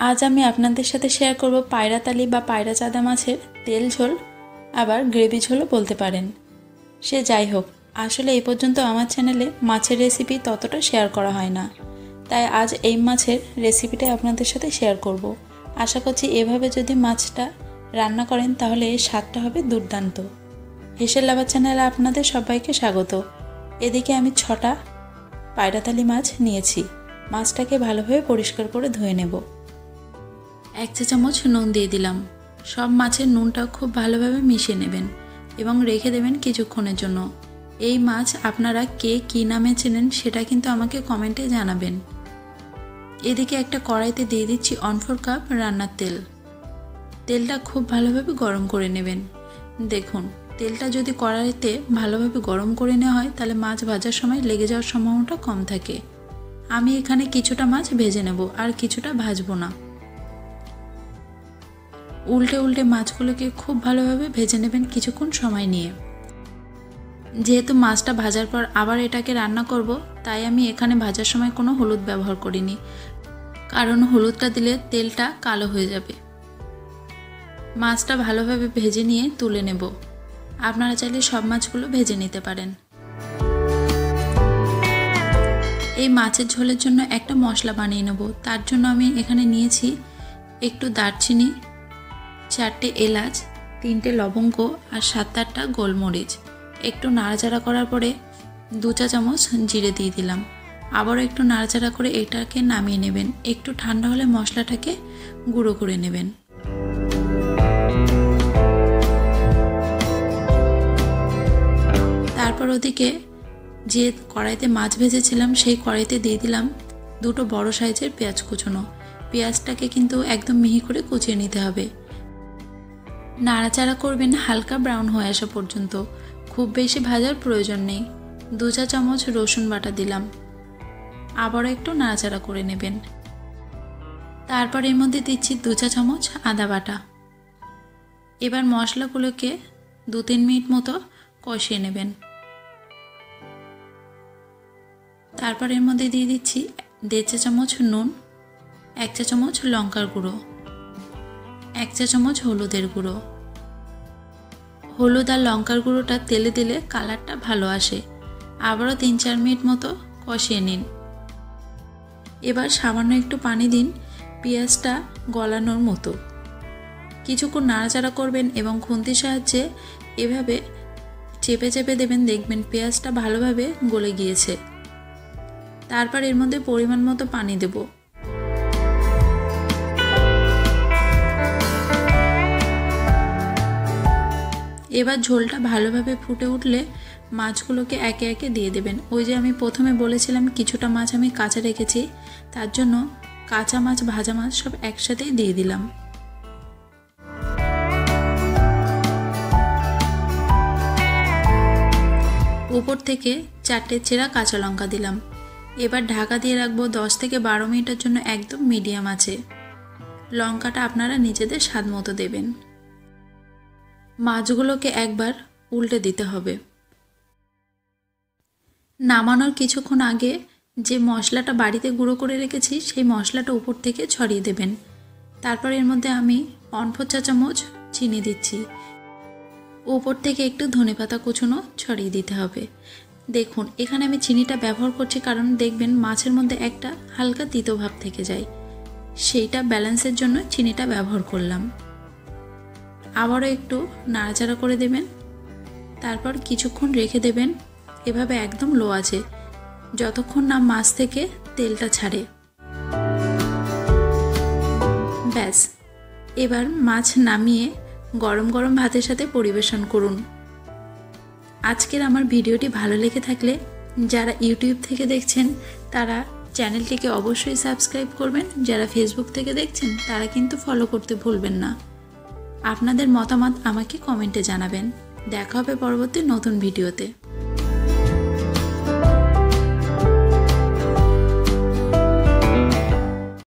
আজ আমি আপনাদের সাথে শেয়ার করব পায়রাতালি বা পায়রা চাদা মাছের তেল ঝোল, আবার গ্রেভি ঝোলও বলতে পারেন। সে যাই হোক, আসলে এই পর্যন্ত আমার চ্যানেলে মাছের রেসিপি ততটা শেয়ার করা হয় না, তাই আজ এই মাছের রেসিপিটাই আপনাদের সাথে শেয়ার করব। আশা করছি এভাবে যদি মাছটা রান্না করেন তাহলে এর স্বাদটা হবে দুর্দান্ত। হেসেল লাভার চ্যানেলে আপনাদের সবাইকে স্বাগত। এদিকে আমি 6টা পায়রাতালি মাছ নিয়েছি। মাছটাকে ভালোভাবে পরিষ্কার করে ধুয়ে নেব। 1 চা চামচ নুন দিয়ে দিলাম। সব মাছের নুনটা খুব ভালোভাবে মিশিয়ে নেবেন এবং রেখে দেবেন কিছুক্ষণের জন্য। এই মাছ আপনারা কে কী নামে চেনেন সেটা কিন্তু আমাকে কমেন্টে জানাবেন। এদিকে একটা কড়াইতে দিয়ে দিচ্ছি 1/4 কাপ রান্নার তেল। তেলটা খুব ভালোভাবে গরম করে নেবেন। দেখুন, তেলটা যদি কড়াইতে ভালোভাবে গরম করে নেওয়া হয় তাহলে মাছ ভাজার সময় লেগে যাওয়ার সম্ভাবনাটা কম থাকে। আমি এখানে কিছুটা মাছ ভেজে নেব আর কিছুটা ভাজবো না। উল্টে উল্টে মাছগুলোকে খুব ভালোভাবে ভেজে নেবেন কিছুক্ষণ সময় নিয়ে। যেহেতু মাছটা ভাজার পর আবার এটাকে রান্না করব, তাই আমি এখানে ভাজার সময় কোনো হলুদ ব্যবহার করিনি, কারণ হলুদটা দিলে তেলটা কালো হয়ে যাবে। মাছটা ভালোভাবে ভেজে নিয়ে তুলে নেব। আপনারা চাইলে সব মাছগুলো ভেজে নিতে পারেন। এই মাছের ঝোলের জন্য একটা মশলা বানিয়ে নেব। তার জন্য আমি এখানে নিয়েছি একটু দারচিনি, 4টে এলাচ, 3টে লবঙ্গ আর 7-8টা গোলমরিচ। একটু নাড়াচাড়া করার পরে 2 চা চামচ জিরে দিয়ে দিলাম। আবারও একটু নাড়াচাড়া করে এটাকে নামিয়ে নেবেন। একটু ঠান্ডা হলে মশলাটাকে গুঁড়ো করে নেবেন। তারপর ওদিকে যে কড়াইতে মাছ ভেজেছিলাম সেই কড়াইতে দিয়ে দিলাম 2টো বড় সাইজের পেঁয়াজ কুচোনো। পেঁয়াজটাকে কিন্তু একদম মিহি করে কুচিয়ে নিতে হবে। নাড়াচাড়া করবেন হালকা ব্রাউন হয়ে আসা পর্যন্ত, খুব বেশি ভাজার প্রয়োজন নেই। 2 চা চামচ রসুন বাটা দিলাম। আবারও একটু নাড়াচাড়া করে নেবেন। তারপর এর মধ্যে দিচ্ছি 2 চা চামচ আদা বাটা। এবার মশলাগুলোকে 2-3 মিনিট মতো কষিয়ে নেবেন। তারপর এর মধ্যে দিয়ে দিচ্ছি 1.5 চা চামচ নুন, 1 চা চামচ লঙ্কার গুঁড়ো, 1 চা চামচ হলুদের গুঁড়ো। হলুদ আর লঙ্কার গুঁড়োটা তেলে দিলে কালারটা ভালো আসে। আবারও 3-4 মিনিট মতো কষিয়ে নিন। এবার সামান্য একটু পানি দিন পেঁয়াজটা গলানোর মতো। কিছুক্ষণ নাড়াচাড়া করবেন এবং খুন্তির সাহায্যে এভাবে চেপে চেপে দেবেন, দেখবেন পেঁয়াজটা ভালোভাবে গলে গিয়েছে। তারপর এর মধ্যে পরিমাণ মতো পানি দেব। এবার ঝোলটা ভালোভাবে ফুটে উঠলে মাছগুলোকে একে একে দিয়ে দেবেন। ওই যে আমি প্রথমে বলেছিলাম কিছুটা মাছ আমি কাঁচা রেখেছি, তার জন্য কাঁচা মাছ ভাজা মাছ সব একসাথেই দিয়ে দিলাম। উপর থেকে 4টে চেরা কাঁচা লঙ্কা দিলাম। এবার ঢাকা দিয়ে রাখবো 10 থেকে 12 মিনিটের জন্য একদম মিডিয়াম আঁচে। লঙ্কাটা আপনারা নিজেদের স্বাদ মতো দেবেন। মাছগুলোকে একবার উল্টে দিতে হবে। নামানোর কিছুক্ষণ আগে যে মশলাটা বাড়িতে গুঁড়ো করে রেখেছি সেই মশলাটা উপর থেকে ছড়িয়ে দেবেন। তারপর এর মধ্যে আমি 1/4 চা চামচ চিনি দিচ্ছি। উপর থেকে একটু ধনেপাতা কুচনো ছড়িয়ে দিতে হবে। দেখুন, এখানে আমি চিনিটা ব্যবহার করছি কারণ দেখবেন মাছের মধ্যে একটা হালকা তিতো ভাব থেকে যায়, সেইটা ব্যালেন্সের জন্য চিনিটা ব্যবহার করলাম। আবারও একটু নাড়াচাড়া করে দেবেন। তারপর কিছুক্ষণ রেখে দেবেন এভাবে একদম লো আছে, যতক্ষণ না মাছ থেকে তেলটা ছাড়ে। ব্যাস, এবার মাছ নামিয়ে গরম গরম ভাতের সাথে পরিবেশন করুন। আজকের আমার ভিডিওটি ভালো লেগে থাকলে যারা ইউটিউব থেকে দেখছেন তারা চ্যানেলটিকে অবশ্যই সাবস্ক্রাইব করবেন। যারা ফেসবুক থেকে দেখছেন তারা কিন্তু ফলো করতে ভুলবেন না। আপনাদের মতামত আমাকে কমেন্টে জানাবেন। দেখা হবে পরবর্তী নতুন ভিডিওতে।